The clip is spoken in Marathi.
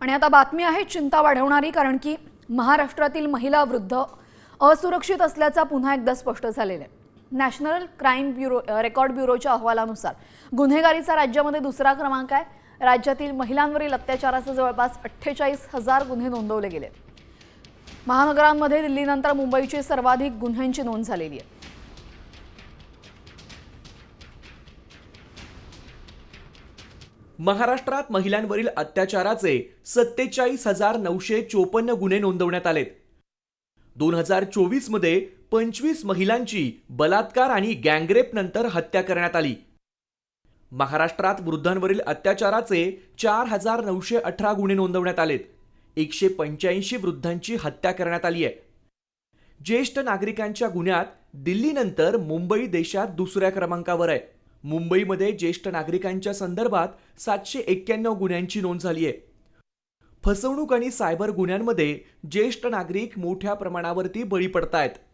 आणि आता बातमी आहे चिंता वाढवणारी, कारण की महाराष्ट्रातील महिला वृद्ध असुरक्षित असल्याचा पुन्हा एकदा स्पष्ट झालेलं आहे। नॅशनल क्राईम ब्युरो रेकॉर्ड ब्युरोच्या अहवालानुसार गुन्हेगारीचा राज्यामध्ये दुसरा क्रमांक आहे। राज्यातील महिलांवरील अत्याचाराचे जवळपास 48,000 गुन्हे नोंदवले गेले। महानगरांमध्ये दिल्लीनंतर मुंबईची सर्वाधिक गुन्ह्यांची नोंद झालेली आहे। महाराष्ट्रात महिलांवरील अत्याचाराचे 47,954 गुन्हे नोंदवण्यात आलेत। 2024 मध्ये 25 महिलांची बलात्कार आणि गँगरेप नंतर हत्या करण्यात आली। महाराष्ट्रात वृद्धांवरील अत्याचाराचे 4,918 गुन्हे नोंदवण्यात आलेत। 185 वृद्धांची हत्या करण्यात आली आहे। ज्येष्ठ नागरिकांच्या गुन्ह्यात दिल्लीनंतर मुंबई देशात दुसऱ्या क्रमांकावर आहे। मुंबईमध्ये ज्येष्ठ नागरिकांच्या संदर्भात 791 गुन्ह्यांची नोंद झाली आहे। फसवणूक आणि सायबर गुन्ह्यांमध्ये ज्येष्ठ नागरिक मोठ्या प्रमाणावरती बळी पडतायत।